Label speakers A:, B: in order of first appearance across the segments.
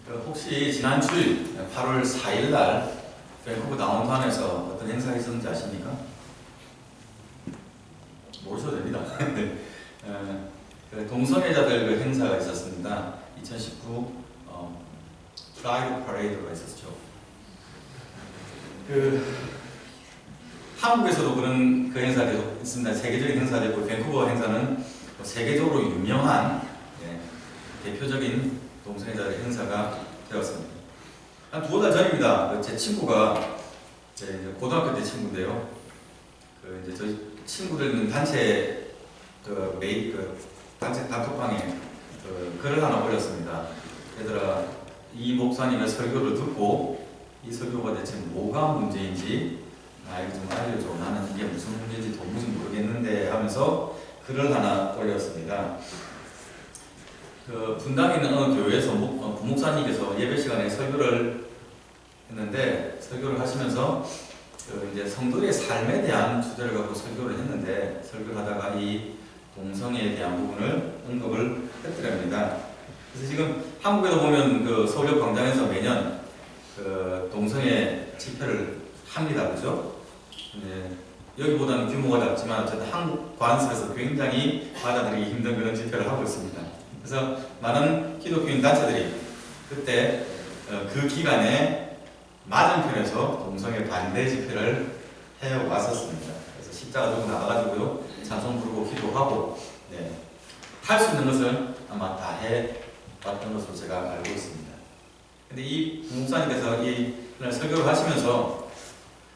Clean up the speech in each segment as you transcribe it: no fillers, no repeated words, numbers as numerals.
A: 혹시 지난 주일 8월 4일 날 밴쿠버 다운타운에서 어떤 행사가 있었는지 아십니까? 모르셔도 됩니다. 네. 동성애자들 그 행사가 있었습니다. 2019 프라이드 퍼레이드가 있었죠. 한국에서도 그런 그 행사가 계속 있습니다. 세계적인 행사되고 밴쿠버 행사는 세계적으로 유명한 대표적인 동성애자들 행사가 되었습니다. 한 두어 달 전입니다. 제 친구가 이제 고등학교 때 친구인데요. 이제 저희 친구들 있는 단체 단체 단톡방에 글을 하나 올렸습니다. 얘들아, 이 목사님의 설교를 듣고 이 설교가 대체 뭐가 문제인지 나에게 좀 알려줘. 나는 이게 무슨 문제인지 도무지 모르겠는데 하면서 글을 하나 올렸습니다. 분당에 있는 어느 교회에서 부목사님께서 예배 시간에 설교를 했는데, 설교를 하시면서 이제 성도의 삶에 대한 주제를 갖고 설교를 했는데, 설교를 하다가 이 동성애에 대한 부분을 언급을 했더랍니다. 그래서 지금 한국에도 보면 서울역 광장에서 매년 동성애 집회를 합니다, 그죠? 여기보다는 규모가 작지만 어쨌든 한국 관습에서 굉장히 받아들이기 힘든 그런 집회를 하고 있습니다. 그래서 많은 기독교인 단체들이 그때 그 기간에 맞은편에서 동성애 반대 집회를 해왔었습니다. 그래서 십자가 들고 나가가지고요, 찬송 부르고 기도하고, 할 수 있는 것을 아마 다 해왔던 것으로 제가 알고 있습니다. 근데 이 목사님께서 이날 설교를 하시면서,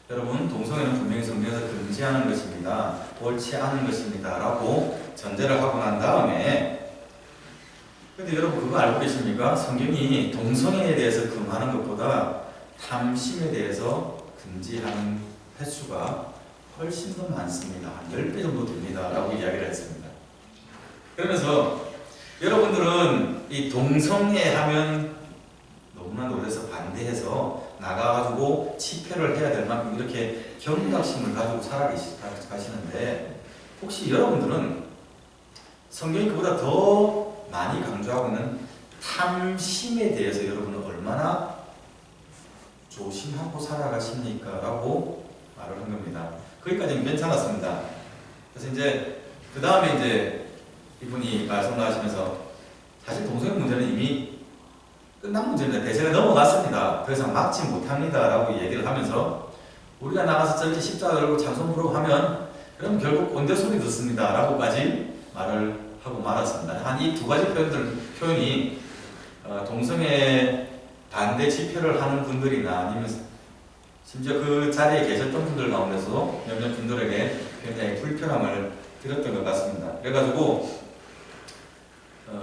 A: 여러분, 동성애는 분명히 성경에서 금지하는 것입니다, 옳지 않은 것입니다 라고 전제를 하고 난 다음에, 근데 여러분 그거 알고 계십니까? 성경이 동성애에 대해서 금하는 것보다 탐심에 대해서 금지하는 횟수가 훨씬 더 많습니다. 한 10배 정도 됩니다 라고 이야기를 했습니다. 그러면서 여러분들은 이 동성애 하면 너무나 놀라서 반대해서 나가가지고 집회를 해야 될 만큼 이렇게 경각심을 가지고 살아가시는데, 혹시 여러분들은 성경이 그보다 더 많이 강조하고 있는 탐심에 대해서 여러분은 얼마나 조심하고 살아가십니까? 라고 말을 한 겁니다. 거기까지는 괜찮았습니다. 그래서 이제 그 다음에 이제 이분이 말씀을 하시면서, 사실 동성애 문제는 이미 끝난 문제입니다. 대세가 넘어갔습니다. 더 이상 막지 못합니다 라고 얘기를 하면서, 우리가 나가서 저렇게 십자가 들고 찬송 부르고 하면 그럼 결국 꼰대 소리 듣습니다 라고까지 말을 하고 말았습니다. 한 이 두 가지 표현이 동성애 반대 집회를 하는 분들이나 아니면 심지어 그 자리에 계셨던 분들 가운데서도 몇몇 분들에게 굉장히 불편함을 드렸던 것 같습니다. 그래가지고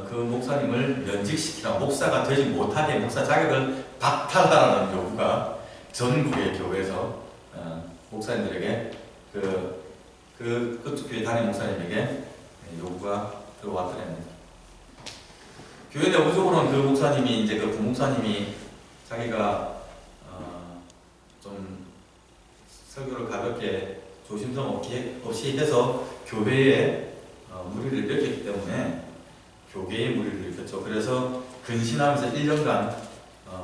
A: 그 목사님을 면직시키라, 목사가 되지 못하게 목사 자격을 박탈하라는 요구가 전국의 교회에서 목사님들에게 그쪽 교회 담임 목사님에게 요구가 들어왔더랍니다. 교회 내부적으로는 그 목사님이, 이제 그 부목사님이 자기가 좀 설교를 가볍게 조심성 없이 해서 교회에 무리를 일으켰기 때문에 교계에 무리를 일으켰죠. 그래서 근신하면서 1년간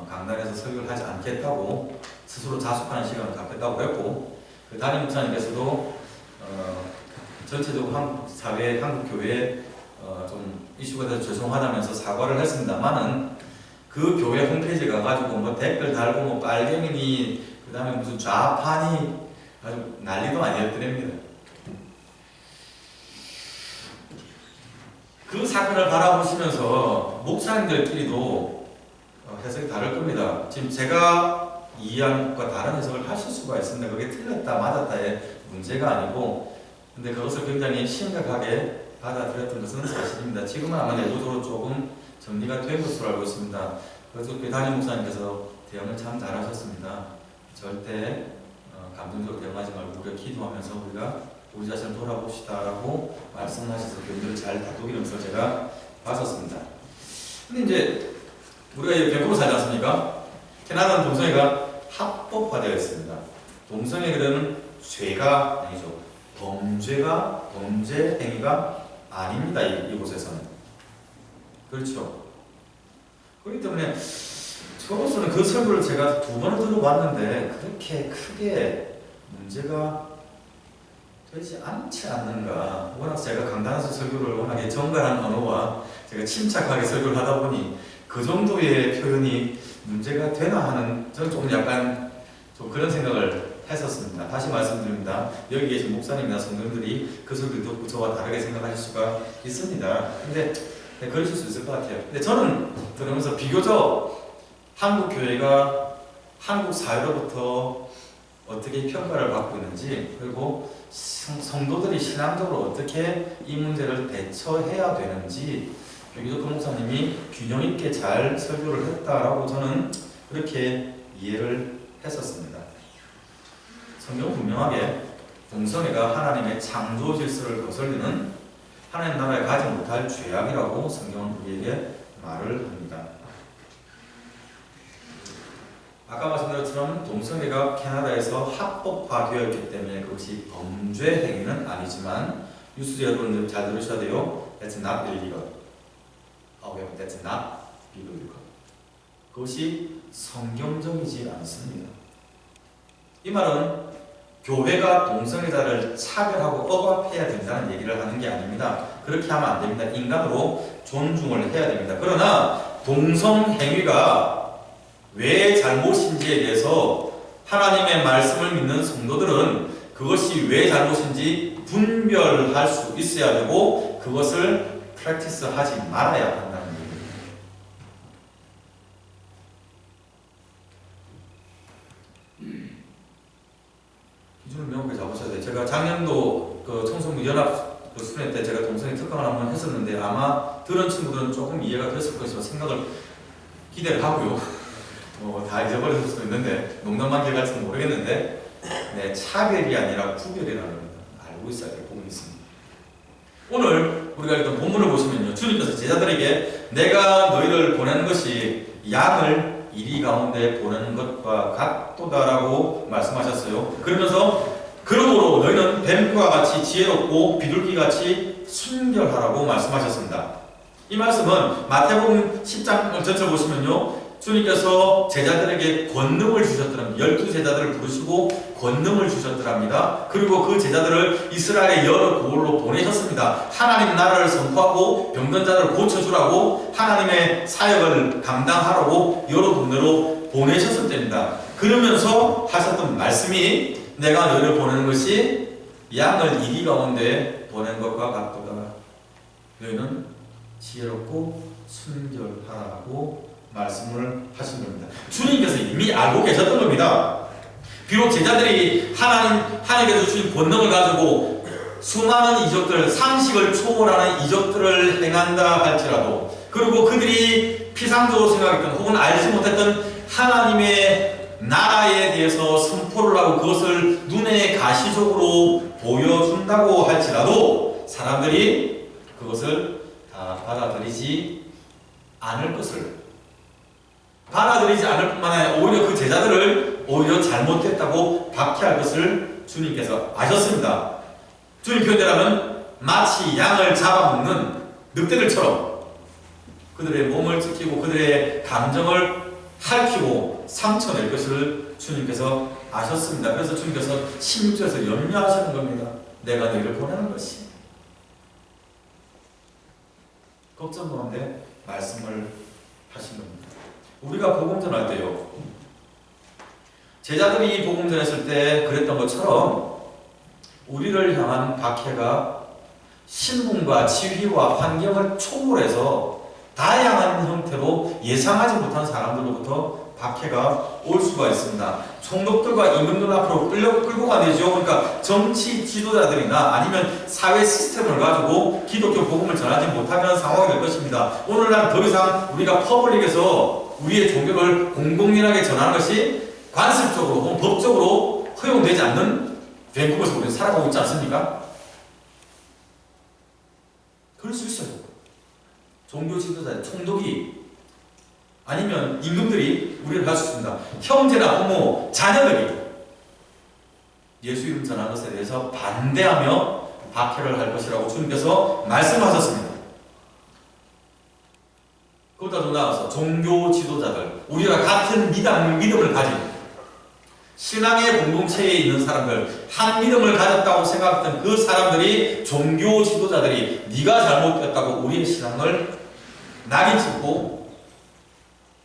A: 강단에서 설교를 하지 않겠다고 스스로 자숙하는 시간을 갖겠다고 했고, 그 담임 목사님께서도 전체적으로 한국 사회, 한국 교회에 좀 이슈가 돼서 죄송하다면서 사과를 했습니다만은, 그 교회 홈페이지에 가가지고 뭐 댓글 달고 뭐 빨갱이니 그 다음에 무슨 좌파니 아주 난리도 아니었더랍니다. 그 사건을 바라보시면서 목사님들끼리도 해석이 다를 겁니다. 지금 제가 이해하는 것과 다른 해석을 하실 수가 있습니다. 그게 틀렸다 맞았다의 문제가 아니고, 근데 그것을 굉장히 심각하게 받아들였던 것은 사실입니다. 지금은 아마 내부적으로 조금 정리가 된 것으로 알고 있습니다. 그래서 그 담임 목사님께서 대응을 참 잘하셨습니다. 절대 감정적으로 대응하지 말고 우리가 기도하면서 우리가 우리 자신을 돌아봅시다라고 말씀하셔서 교인들을 잘 다독이면서 제가 봤었습니다. 근데 이제 우리가 밴쿠버 살지 않습니까? 캐나다는 동성애가 합법화되어 있습니다. 동성애는 죄가 아니죠. 범죄 행위가 아닙니다. 이곳에서는. 그렇죠. 그렇기 때문에 저로서는 그 설교를 제가 2번을 들어봤는데 그렇게 크게 문제가 되지 않지 않는가. 워낙 제가 강단에서 설교를 워낙에 정갈한 언어와 제가 침착하게 설교를 하다 보니 그 정도의 표현이 문제가 되나 하는, 저는 조금 약간 좀 그런 생각을 했었습니다. 다시 말씀드립니다. 여기 계신 목사님이나 성도님들이 그 설교를 듣고 저와 다르게 생각하실 수가 있습니다. 근데 그러실 수 있을 것 같아요. 근데 저는 들으면서 비교적 한국 교회가 한국 사회로부터 어떻게 평가를 받고 있는지, 그리고 성도들이 신앙적으로 어떻게 이 문제를 대처해야 되는지 비교적 그 목사님이 균형 있게 잘 설교를 했다라고 저는 그렇게 이해를 했었습니다. 성경은 분명하게 동성애가 하나님의 창조 질서를 거슬리는 하나님 나라에 가지 못할 죄악이라고 성경은 우리에게 말을 합니다. 아까 말씀드린 것처럼 동성애가 캐나다에서 합법화되었기 때문에 그것이 범죄 행위는 아니지만, 뉴스 여러분들 잘 들으셔야 돼요. That's not illegal. That's not biblical. 그것이 성경적이지 않습니다. 이 말은 교회가 동성애자를 차별하고 억압해야 된다는 얘기를 하는 게 아닙니다. 그렇게 하면 안 됩니다. 인간으로 존중을 해야 됩니다. 그러나 동성행위가 왜 잘못인지에 대해서 하나님의 말씀을 믿는 성도들은 그것이 왜 잘못인지 분별할 수 있어야 되고 그것을 프랙티스하지 말아야 한다는 얘기입니다. 기준을 명확하게 잡으셔야 돼요. 제가 작년도 그 청소년 연합 그 수련 때 제가 동성애 특강을 한번 했었는데 아마 들은 친구들은 조금 이해가 됐을 것이라 생각을 기대를 하고요. 다 잊어버릴 수도 있는데 농담만 기억할지는 모르겠는데, 네, 차별이 아니라 구별이라는 겁니다. 알고 있어야 될 부분이 있습니다. 오늘 우리가 일단 본문을 보시면요, 주님께서 제자들에게 내가 너희를 보내는 것이 양을 이리 가운데 보내는 것과 같도다라고 말씀하셨어요. 그러면서 그러므로 너희는 뱀과 같이 지혜롭고 비둘기같이 순결하라고 말씀하셨습니다. 이 말씀은 마태복음 10장을 전체 보시면요, 주님께서 제자들에게 권능을 주셨더랍니다. 12제자들을 부르시고 권능을 주셨더랍니다. 그리고 그 제자들을 이스라엘의 여러 고을로 보내셨습니다. 하나님 나라를 선포하고 병든 자를 고쳐주라고, 하나님의 사역을 감당하라고 여러 군데로 보내셨을 때입니다. 그러면서 하셨던 말씀이 내가 너희를 보내는 것이 양을 이리 가운데 보낸 것과 같도다. 너희는 지혜롭고 순결하라고 말씀을 하신 겁니다. 주님께서 이미 알고 계셨던 겁니다. 비록 제자들이 하나님께서 주신 본능을 가지고 수많은 이적들, 상식을 초월하는 이적들을 행한다 할지라도, 그리고 그들이 피상적으로 생각했던 혹은 알지 못했던 하나님의 나라에 대해서 선포를 하고 그것을 눈에 가시적으로 보여준다고 할지라도 사람들이 그것을 다 받아들이지 않을 것을, 받아들이지 않을 뿐만 아니라 오히려 그 제자들을 오히려 잘못됐다고 박해할 것을 주님께서 아셨습니다. 주님 표현대로는 마치 양을 잡아먹는 늑대들처럼 그들의 몸을 지키고 그들의 감정을 핥히고 상처낼 것을 주님께서 아셨습니다. 그래서 주님께서 16절에서 염려하시는 겁니다. 내가 너희를 보내는 것이. 걱정 가운데 말씀을 하신 겁니다. 우리가 복음 전할 때요, 제자들이 복음 전했을 때 그랬던 것처럼 우리를 향한 박해가 신분과 지위와 환경을 초월해서 다양한 형태로 예상하지 못한 사람들로부터 박해가 올 수가 있습니다. 총독들과 임금들 앞으로 끌고 가내죠. 그러니까 정치 지도자들이나 아니면 사회 시스템을 가지고 기독교 복음을 전하지 못하게 하는 상황이 될 것입니다. 오늘날 더 이상 우리가 퍼블릭에서 우리의 종교를 공공연하게 전하는 것이 관습적으로 혹은 법적으로 허용되지 않는 밴쿠버에서 우리는 살아가고 있지 않습니까? 그럴 수 있어요. 종교 지도자, 총독이 아니면 임금들이 우리를 할 수 있습니다. 형제나 부모, 자녀들이 예수 이름 전하는 것에 대해서 반대하며 박해를 할 것이라고 주님께서 말씀하셨습니다. 그보다 더 나아가서 종교 지도자들, 우리가 같은 믿음을 가진 신앙의 공동체에 있는 사람들, 한 믿음을 가졌다고 생각했던 그 사람들이, 종교 지도자들이 네가 잘못됐다고 우리의 신앙을 낙인 찍고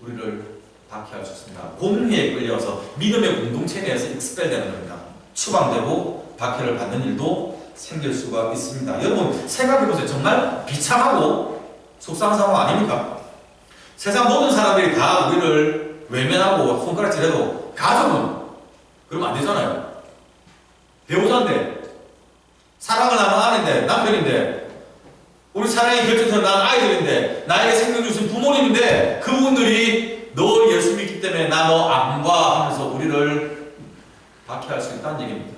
A: 우리를 박해할 수 있습니다. 공회에 끌려서 믿음의 공동체 내에서 익스펠되는 겁니다. 추방되고 박해를 받는 일도 생길 수가 있습니다. 여러분 생각해보세요. 정말 비참하고 속상한 상황 아닙니까? 세상 모든 사람들이 다 우리를 외면하고 손가락질해도 가족은 그러면 안 되잖아요. 배우자인데, 사랑을 나눈 아내인데, 남편인데, 우리 사랑의 결정선 난 아이들인데, 나에게 생명 주신 부모님인데, 그분들이 너 예수 믿기 때문에 나 너 안 봐 하면서 우리를 박해할 수 있다는 얘기입니다.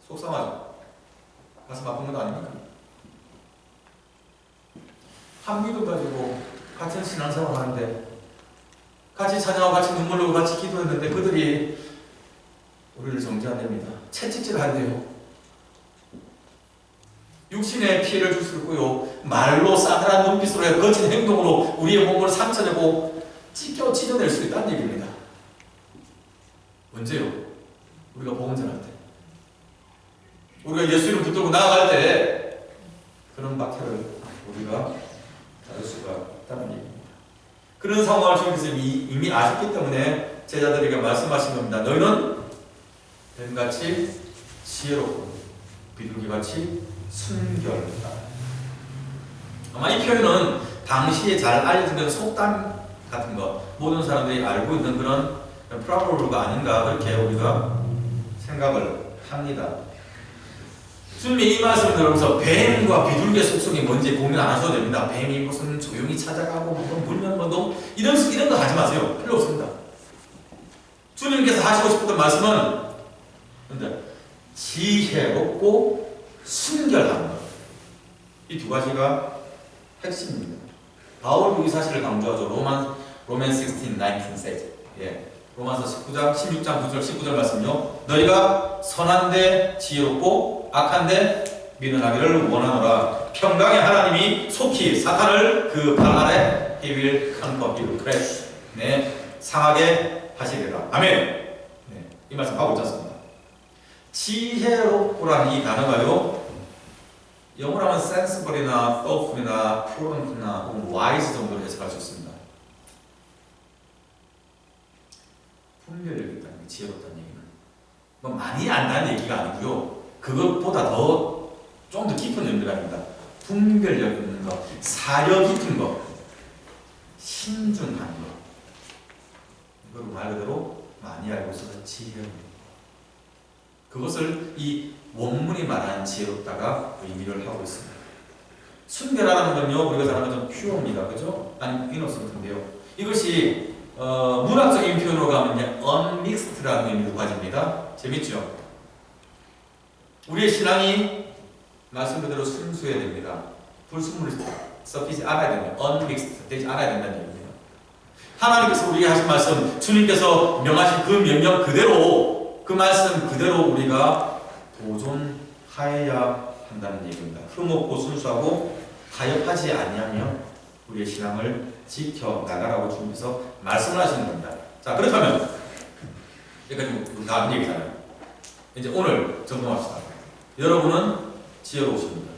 A: 속상하죠? 가슴 아픈 건 아닙니까? 한 믿음 가지고 같은 신앙생활 하는데, 같이 찬양하고 같이 눈물 흘리고 같이 기도했는데 그들이 우리를 정죄한답니다. 채찍질 한대요. 육신에 피해를 줄 수 있고요. 말로 싸늘한 눈빛으로 거친 행동으로 우리의 몸을 상처내고 찢어낼 수 있다는 얘기입니다. 언제요? 우리가 복음 전할 때. 우리가 예수 이름 붙들고 나아갈 때 그런 박해를 우리가 받을 수가 있다는 얘기입니다. 그런 상황을 주님께서 이미 아셨기 때문에 제자들에게 말씀하신 겁니다. 너희는 뱀같이 지혜롭고 비둘기같이 순결하다. 아마 이 표현은 당시에 잘 알려진 속담 같은 것, 모든 사람들이 알고 있는 그런 프로버브가 아닌가 그렇게 우리가 생각을 합니다. 주님이 이 말씀을 들으면서 뱀과 비둘기의 속성이 뭔지 고민 안 하셔도 됩니다. 뱀이 무슨 조용히 찾아가고 물면 뭐도 이런 거 하지 마세요. 필요 없습니다. 주님께서 하시고 싶었던 말씀은 지혜롭고 순결한 것. 이 두 가지가 핵심입니다. 바울도 이 사실을 강조하죠. 로만 16, 19 says. 예. 로마서 16장 9절 19절 말씀요. 너희가 선한데 지혜롭고 악한데 미련하기를 원하노라. 평강의 하나님이 속히 사탄을 그 발 아래 he will conquer, he will crush. 네, 상하게 하시리라. 아멘. 네, 이 말씀 하고 있지 않습니다. 지혜롭고라는 이 단어가요. 영어로 하면 sensible이나 thoughtful이나 prudent이나 wise 정도로 해석할 수 있습니다. 분별력 있다는 게 지혜롭다는 얘기는 뭐 많이 안다는 얘기가 아니고요. 그것보다 좀 더 깊은 의미가 아닙니다. 분별력 있는 것, 사려 깊은 것, 신중한 것. 이걸 말 그대로 많이 알고 있어서 지혜롭다. 그것을 이 원문이 말하는 지혜롭다가 의미를 하고 있습니다. 순결하다는 건요, 우리가 잘 아는 퓨어입니다. 그죠? 아니, 이노센트인데요. 이것이 문학적인 표현으로 가면 unmixed라는 의미도 가집니다. 재밌죠? 우리의 신앙이 말씀 그대로 순수해야 됩니다. 불순물이 섞이지 않아야 됩니다. unmixed 되지 않아야 된다는 얘기입니다. 하나님께서 우리에게 하신 말씀, 주님께서 명하신 그 명령 그대로, 그 말씀 그대로 우리가 도전하여야 한다는 얘기입니다. 흠없고 순수하고 타협하지 아니하며 우리의 신앙을 지켜나가라고 주님께서 말씀을 하시는 겁니다. 자, 그렇다면 여기까지 다른 얘기잖아요. 이제 오늘 점검합시다. 여러분은 지혜로우십니다.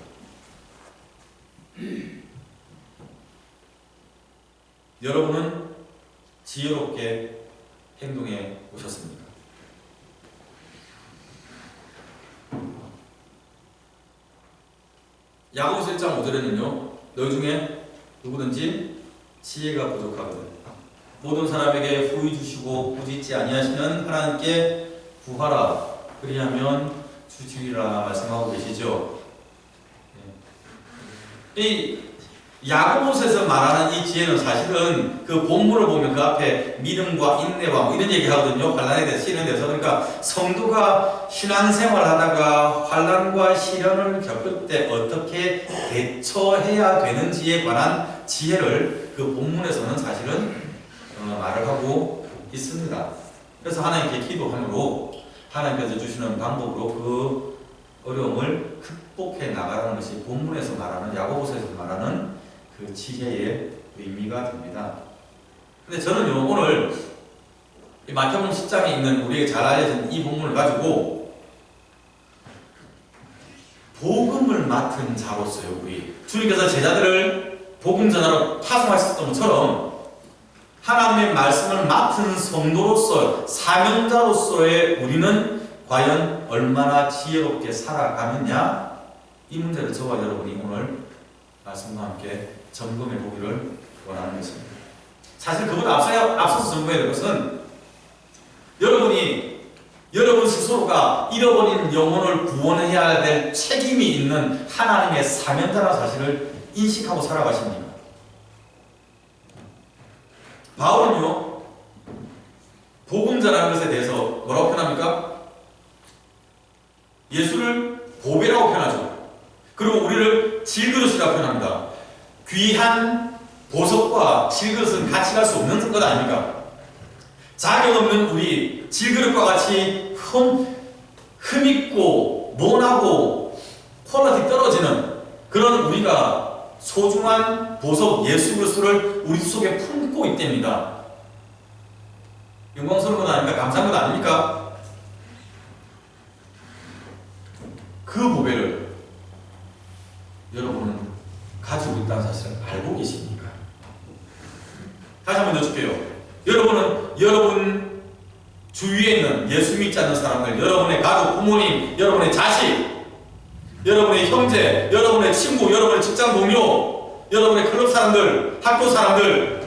A: 여러분은 지혜롭게 행동해 오셨습니까? 야고보서 1장 5절에는요. 너희 중에 누구든지 지혜가 부족하거든 모든 사람에게 후히 주시고 부짓지 아니하시는 하나님께 구하라 그리하면 주시리라 말씀하고 계시죠. 이 야고보서에서 말하는 이 지혜는 사실은 그 본문을 보면 그 앞에 믿음과 인내와 뭐 이런 얘기 하거든요. 환란에 대해서 시련에 대해서. 그러니까 성도가 신앙생활 하다가 환란과 시련을 겪을 때 어떻게 대처해야 되는지에 관한 지혜를 그 본문에서는 사실은 말을 하고 있습니다. 그래서 하나님께 기도함으로 하나님께서 주시는 방법으로 그 어려움을 극복해 나가라는 것이 본문에서 말하는 야고보서에서 말하는 그 지혜의 의미가 됩니다. 근데 저는요, 오늘 이 마태복음 10장에 있는 우리에게 잘 알려진 이 본문을 가지고 복음을 맡은 자로서요, 주님께서 제자들을 복음 전하러 파송하셨던 것처럼 하나님의 말씀을 맡은 성도로서, 사명자로서의 우리는 과연 얼마나 지혜롭게 살아가느냐, 이 문제를 저와 여러분이 오늘 말씀과 함께 점검해 보기를 원하는 것입니다. 사실 그보다 앞서서 점검해야 될 것은 여러분 스스로가 잃어버린 영혼을 구원해야 될 책임이 있는 하나님의 사명자라는 사실을 인식하고 살아가십니까? 바울은요, 복음 전하는 것에 대해서 뭐라고 표현합니까? 예수를 보배라고 표현하죠. 그리고 우리를 질그릇이라고 표현합니다. 귀한 보석과 질그릇은 같이 갈 수 없는 것 아닙니까? 자격 없는 우리, 질그릇과 같이 흠있고 모나고 퀄리티 떨어지는 그런 우리가 소중한 보석 예수 그리스도를 우리 속에 품고 있답니다. 영광스러운 것 아닙니까? 감사한 것 아닙니까? 그 보배를 여러분은 가지고 있다는 사실을 알고 계십니까? 다시 한번 여쭐게요. 여러분 주위에 있는 예수 믿지 않는 사람들, 여러분의 가족, 부모님, 여러분의 자식, 여러분의 형제, 여러분의 친구, 여러분의 직장 동료, 여러분의 클럽 사람들, 학교 사람들,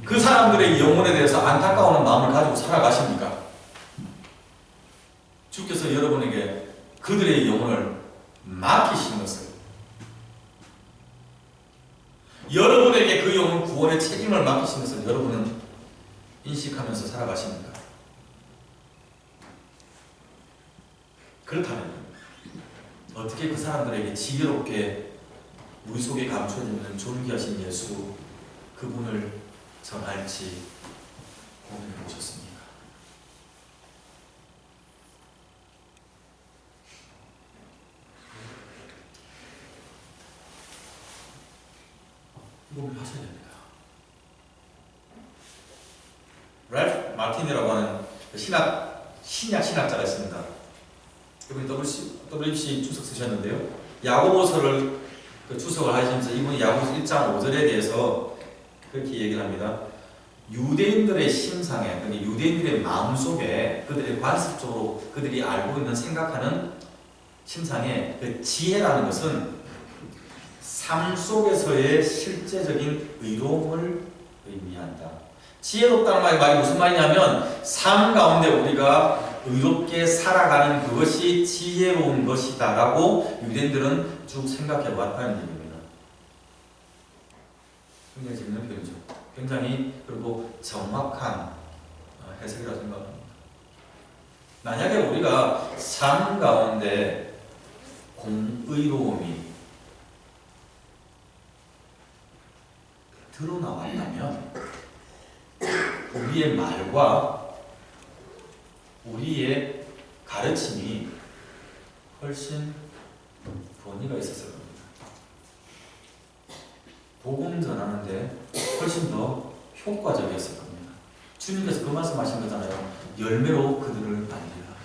A: 그 사람들의 영혼에 대해서 안타까워하는 마음을 가지고 살아가십니까? 주께서 여러분에게 그들의 영혼을 맡기신 것을, 여러분에게 그 영혼 구원의 책임을 맡기신 것을 여러분은 인식하면서 살아가십니까? 그렇다면 어떻게 그 사람들에게 지혜롭게 우리 속에 감춰지는 존귀하신 예수 그분을 전할지 고민해 보셨습니까? 고민하셔야 됩니다. 랄프 마틴이라고 하는 신약 신학자가 있습니다. 이분이 WC 주석 쓰셨는데요. 야고보서를 주석을 하시면서 이분이 야고보서 1장 5절에 대해서 그렇게 얘기를 합니다. 유대인들의 심상에, 유대인들의 마음속에, 그들의 관습적으로 그들이 알고 있는 생각하는 심상에 그 지혜라는 것은 삶 속에서의 실제적인 의로움을 의미한다. 지혜롭다는 말이 무슨 말이냐면 삶 가운데 우리가 의롭게 살아가는 그것이 지혜로운 것이다 라고 유대인들은 쭉 생각해 왔다는 얘기입니다. 굉장히 재밌는 표현이죠. 굉장히 그리고 정확한 해석이라고 생각합니다. 만약에 우리가 삶 가운데 공의로움이 드러나왔다면 우리의 말과 우리의 가르침이 훨씬 권위가 있었을 겁니다. 복음 전하는데 훨씬 더 효과적이었을 겁니다. 주님께서 그 말씀하신 거잖아요. 열매로 그들을 알리라.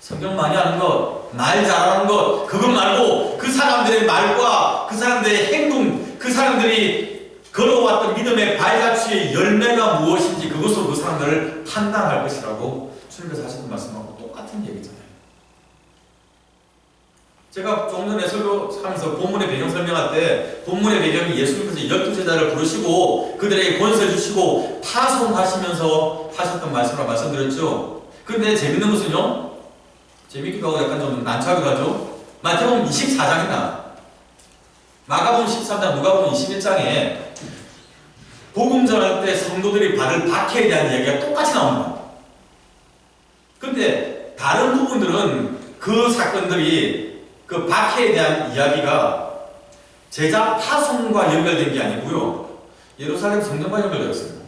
A: 성경 많이 하는 것, 말 잘하는 것, 그것 말고 그 사람들의 말과 그 사람들의 행동, 그 사람들이 걸어왔던 믿음의 발자취의 열매가 무엇인지 그것으로 그 사람들을 판단할 것이라고 주님께서 하셨던 말씀하고 똑같은 얘기잖아요. 제가 조금 전에 설교하면서 본문의 배경 설명할 때 본문의 배경이 예수님께서 12제자를 부르시고 그들에게 권세 주시고 파송하시면서 하셨던 말씀을 말씀드렸죠. 그런데 재밌는 것은요, 재밌기도 하고 약간 좀 난처하기도 하죠. 마태복음 24장이나 마가복음 13장, 누가복음 21장에 복음 전할 때 성도들이 받을 박해에 대한 이야기가 똑같이 나옵니다. 그런데 다른 부분들은 그 사건들이 그 박해에 대한 이야기가 제자 파송과 연결된 게 아니고요, 예루살렘 성전과 연결되었습니다.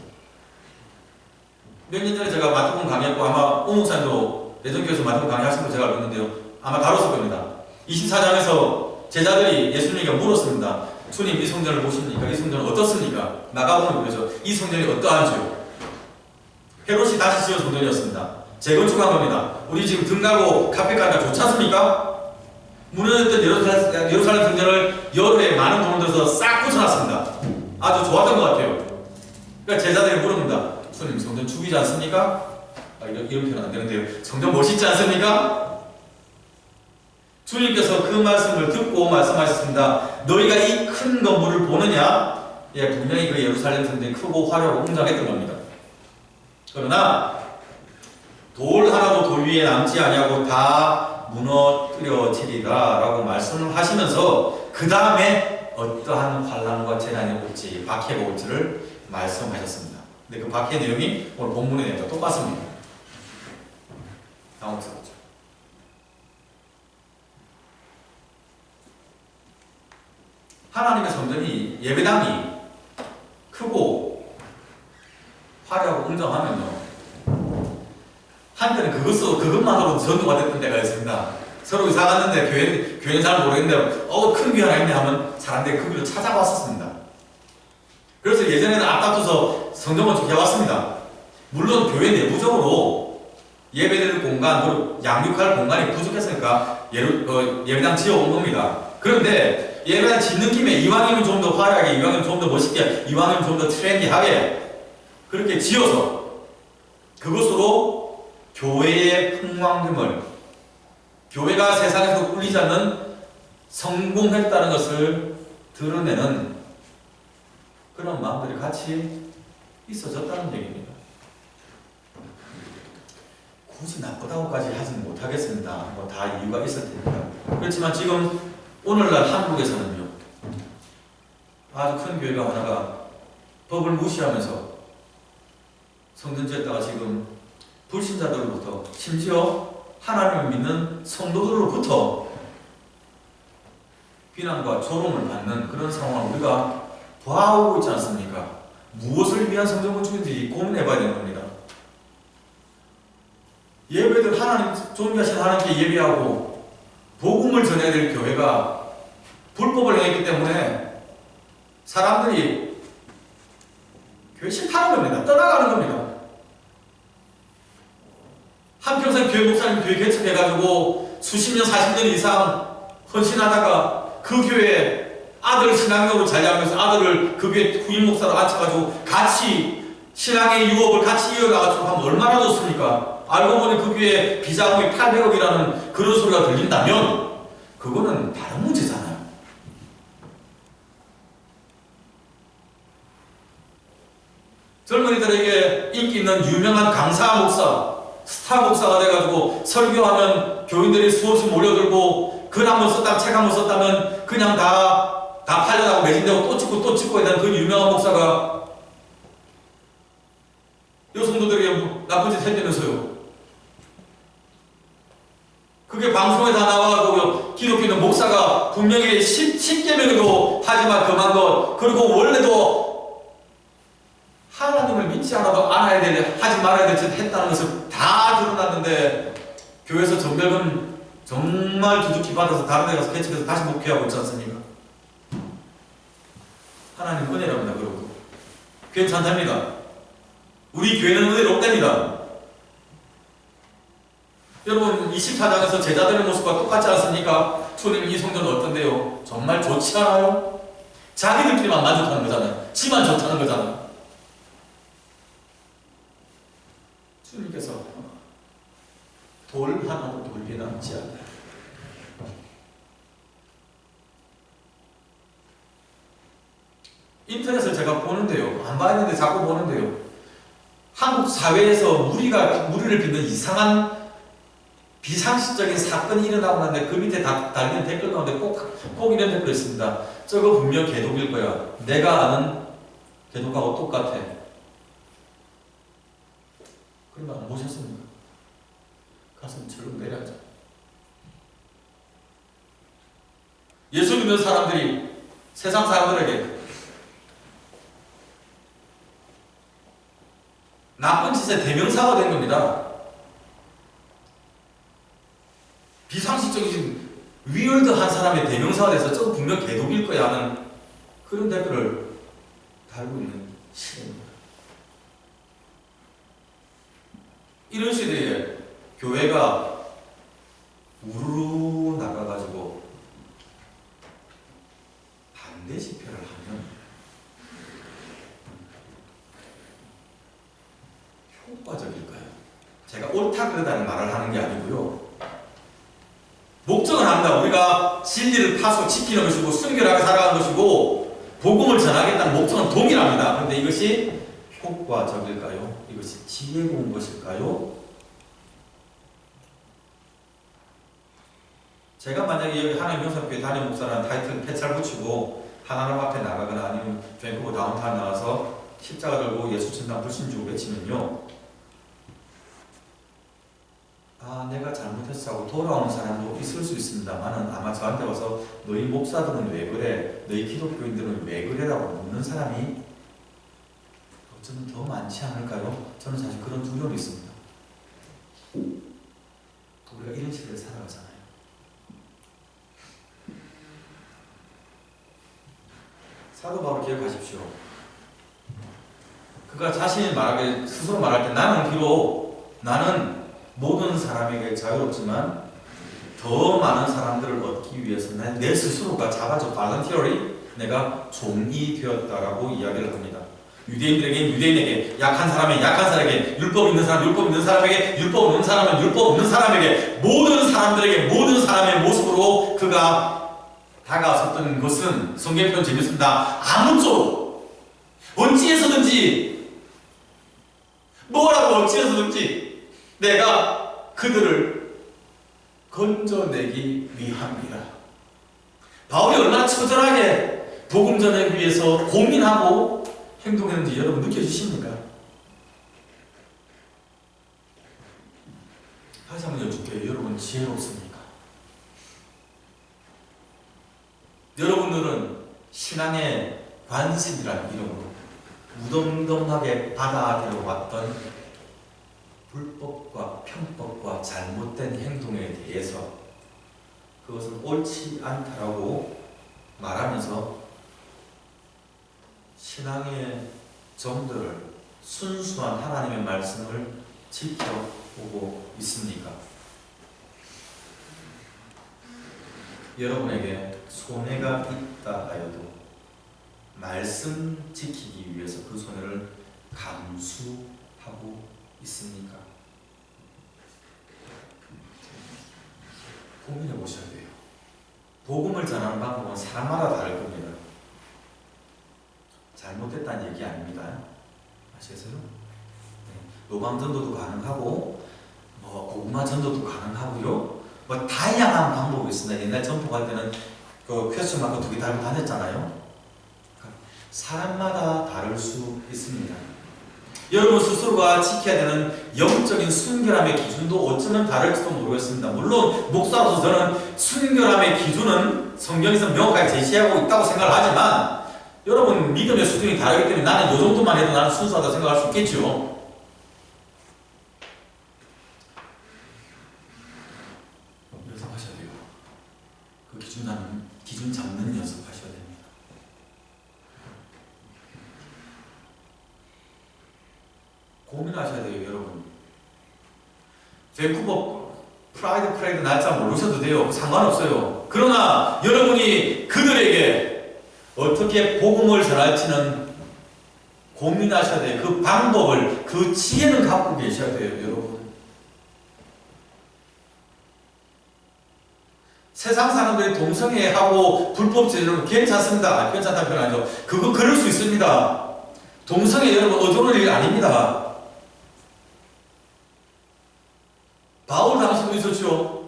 A: 몇 년 전에 제가 마태복음 강의했고 아마 오 목사님도 대전교회에서 마태복음 강의하신 거 제가 알고 있는데요, 아마 다뤘을 겁니다. 24장에서 제자들이 예수님에게 물었습니다. 주님 이 성전을 보십니까? 이 성전은 어떻습니까? 나가보면 그러죠. 이 성전이 어떠한지요? 헤롯이 다시 지은 성전이었습니다. 재건축한 겁니다. 우리 지금 등 가고 카페 가니까 좋지 않습니까? 무너졌던 예루살렘 성전을 여러 해 많은 돈을 들여서 싹 붙여놨습니다. 아주 좋았던 것 같아요. 그러니까 제자들이 물어봅니다. 주님 성전 죽이지 않습니까? 이런 표현 안 되는데요. 성전 멋있지 않습니까? 주님께서 그 말씀을 듣고 말씀하셨습니다. 너희가 이 큰 건물을 보느냐? 예, 분명히 그 예루살렘 성전이 크고 화려하고 웅장했던 겁니다. 그러나 돌 하나도 돌 위에 남지 아니하고 다 무너뜨려지리라 라고 말씀을 하시면서 그 다음에 어떠한 환난과 재난이 올지 박해가 올지를 말씀하셨습니다. 근데 그 박해 내용이 오늘 본문의 내용과 똑같습니다. 당혹스럽죠. 하나님의 성전이 예배당이 크고 화려하고 웅장하면요, 한때는 그것만으로도 전도가 됐던 때가 있습니다. 서로 이사 갔는데 교회는 잘 모르겠는데 큰 교회 하나 있네 하면 사람들이 그 교회로 찾아왔었습니다. 그래서 예전에는 앞다퉈서 성전 건축 해왔습니다. 물론 교회 내부적으로 예배드릴 공간, 그리고 양육할 공간이 부족했으니까 예배당 지어온 겁니다. 그런데 예배당 짓는 김에 이왕이면 좀 더 화려하게, 이왕이면 좀 더 멋있게, 이왕이면 좀 더 트렌디하게 그렇게 지어서 그것으로 교회의 흥왕됨을, 교회가 세상에서 꿀리지 않는 성공했다는 것을 드러내는 그런 마음들이 같이 있어졌다는 얘기입니다. 굳이 나쁘다고까지 하지는 못하겠습니다. 다 이유가 있을 테니까. 그렇지만 지금 오늘날 한국에서는요, 아주 큰 교회가 하나가 법을 무시하면서 성전 지었다가 지금 불신자들로부터, 심지어 하나님을 믿는 성도들로부터 비난과 조롱을 받는 그런 상황을 우리가 봐오고 있지 않습니까? 무엇을 위한 성전 건축인지 고민해봐야 되는 겁니다. 예배들 하나님, 존귀하신 하나님께 예배하고 복음을 전해야 될 교회가 불법을 행했기 때문에 사람들이 교회 싫다는 겁니다. 떠나가는 겁니다. 한평생 교회 목사님 교회 개척해가지고 수십 년, 40년 이상 헌신하다가 그 교회에 아들 신앙적으로 자리하면서 아들을 그 교회 후임 목사로 앉혀가지고 같이 신앙의 유업을 같이 이어가가지고 하면 얼마나 좋습니까? 알고 보니 그 교회에 비자금이 800억이라는 그런 소리가 들린다면 그거는 다른 문제잖아요. 젊은이들에게 인기 있는 유명한 강사 목사, 스타 목사가 돼가지고 설교하면 교인들이 수없이 몰려들고 글 한 번 썼다면, 책 한 번 썼다면 그냥 다 팔려나고 매진되고 또 찍고 있는 그 유명한 목사가 여성도들에게 나쁜 짓 했다면서요. 그게 방송에 다 나와가지고 기독교는 목사가 분명히 10계명에도 하지마 그만 것, 그리고 원래도 하나님을 믿지 않아야 될, 하지 말아야 될 짓 했다는 것을 다 드러났는데 교회에서 정별금 정말 두둑히 받아서 다른 데 가서 개척해서 다시 목회하고 있지 않습니까? 하나님 은혜랍니다. 그러고 괜찮답니다. 우리 교회는 은혜로 없답니다. 여러분 24장에서 제자들의 모습과 똑같지 않습니까? 주님 이 성전은 어떤데요? 정말 좋지 않아요? 자기들끼리만 만족하는 거잖아요. 지만 좋다는 거잖아요. 주님께서 돌 하나도 돌 위에 남지 않아요. 인터넷을 제가 보는데요, 안 봐야 되는데 자꾸 보는데요, 한국 사회에서 무리를 빚는 이상한 비상식적인 사건이 일어나고 났는데 그 밑에 달리는 댓글 가운데 꼭 이런 댓글이 있습니다. 저거 분명 개독일 거야. 내가 아는 개독하고 똑같아. 그런 거 안 보셨습니까? 가슴 철렁 내려앉아. 예수 믿는 사람들이 세상 사람들에게 나쁜 짓의 대명사가 된 겁니다. 비상식적인 위얼드한 사람의 대명사가 돼서 저거 분명 개독일 거야 하는 그런 댓글을 달고 있는 시대입니다. 이런 시대에 교회가 우르르 나가가지고 반대 집회를 하면 효과적일까요? 제가 옳다 그러다는 말을 하는 게 아니고요. 목적은 합니다. 우리가 진리를 파서 지키는 것이고 순결하게 살아가는 것이고 복음을 전하겠다는 목적은 동일합니다. 그런데 이것이 효과적일까요? 이것이 지혜로운 것일까요? 제가 만약에 여기 하나님 영상교회 담임 목사라는 타이틀 패찰 붙이고 하나님 앞에 나가거나 아니면 밴쿠버 다운타운 나와서 십자가 들고 예수 천당 불신주고 외치면요, 내가 잘못했어 하고 돌아오는 사람도 있을 수 있습니다만은 아마 저한테 와서 너희 목사들은 왜 그래? 너희 기독교인들은 왜 그래? 라고 묻는 사람이 어쩌면 더 많지 않을까요? 저는 사실 그런 두려움이 있습니다. 우리가 이런 시대에 살아가잖아요. 사도 바울 기억하십시오. 그가 자신이 스스로 말할 때 나는 모든 사람에게 자유롭지만 더 많은 사람들을 얻기 위해서 내 스스로가 자가적 발런티어리 내가 종이 되었다라고 이야기를 합니다. 유대인들에게 유대인에게, 약한 사람에게 약한 사람에게, 율법 있는 사람 율법 있는 사람에게, 율법 없는 사람은 율법 없는 사람에게, 모든 사람들에게 모든 사람의 모습으로 그가 다가섰던 것은 성경 표현 재밌습니다. 아무쪼록 어찌해서든지 뭐라고 어찌해서든지 내가 그들을 건져내기 위함이라. 바울이 얼마나 처절하게 복음 전하기 위해서 고민하고 행동했는지 여러분 느껴지십니까? 다시 한번 여쭙게요. 여러분 지혜롭습니까? 여러분들은 신앙의 관습이라는 이름으로 무덤덤하게 받아들여왔던 불법과 편법과 잘못된 행동에 대해서 그것은 옳지 않다라고 말하면서 신앙의 정도를 순수한 하나님의 말씀을 지켜보고 있습니까? 여러분에게 손해가 있다 하여도 말씀 지키기 위해서 그 손해를 감수하고 있습니까? 고민해 보셔야 돼요. 복음을 전하는 방법은 사람마다 다를 겁니다. 잘못됐다는 얘기 아닙니다. 아시겠어요? 노방전도도 가능하고 고구마 전도도 가능하고요. 다양한 방법이 있습니다. 옛날 전도할 때는 그 퀘스천 마크 2개 달고 다녔잖아요. 사람마다 다를 수 있습니다. 여러분 스스로가 지켜야 되는 영적인 순결함의 기준도 어쩌면 다를지도 모르겠습니다. 물론 목사로서 저는 순결함의 기준은 성경에서 명확하게 제시하고 있다고 생각을 하지만 여러분 믿음의 수준이 다르기 때문에 나는 이 정도만 해도 나는 순수하다 생각할 수 있겠죠. 연습하셔야 돼요. 그 기준 잡는 연습하셔야 됩니다. 고민하셔야 돼요, 여러분. 밴쿠버 프라이드 프레이드 날짜 모르셔도 돼요. 상관없어요. 그러나 여러분이 그들에게 어떻게 복음을 전할지는 고민하셔야 돼요. 그 방법을, 그 지혜는 갖고 계셔야 돼요, 여러분. 세상 사람들이 동성애하고 불법 제도는 괜찮습니다. 괜찮다는 편 아니죠. 그거 그럴 수 있습니다. 동성애 여러분 어두운 일 아닙니다. 바울 당시도 있었죠.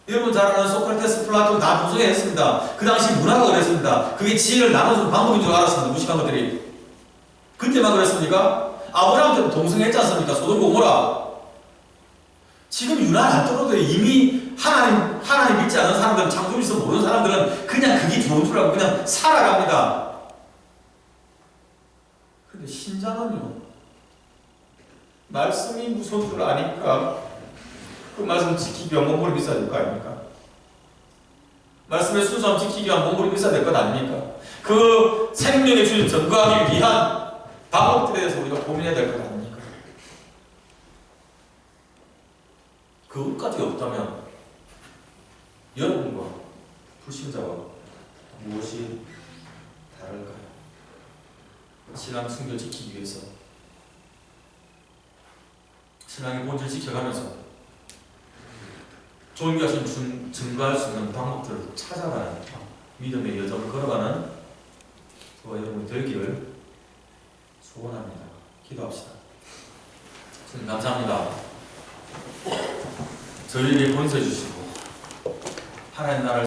A: 여러분 잘 아는 소크라테스, 플라톤 다 동성애 했습니다. 그 당시 문화가 그랬습니다. 그게 지혜를 나눠주는 방법인 줄 알았습니다. 무식한 것들이. 그때만 그랬습니까? 아브라함도 동성애 했지 않습니까? 소돔 고모라. 지금 유난 안 떨어도 이미 하나님 믿지 않는 사람들은, 창조주 있어 모르는 사람들은 그냥 그게 좋은 줄 알고 그냥 살아갑니다. 근데 신자는요, 말씀이 무서운 줄 아니까 그 말씀 지키기 위한 몸부림 비싸야 될 거 아닙니까? 말씀의 순수함 지키기 위한 몸부림 비싸야 될 것 아닙니까?
B: 그 생명의 주님 전거하기 위한 방법들에 대해서 우리가 고민해야 될 것 아닙니까? 그것까지 없다면 여러분과 불신자와 무엇이 다를까요? 신앙 순결 지키기 위해서 신앙의 본질 지켜가면서 존귀하신 증거할 수 있는 방법들을 찾아가는 믿음의 여정을 걸어가는 저와 여러분이 되기를 소원합니다. 기도합시다. 주님 감사합니다. 저희에게 권세 주시고 하나님 나라를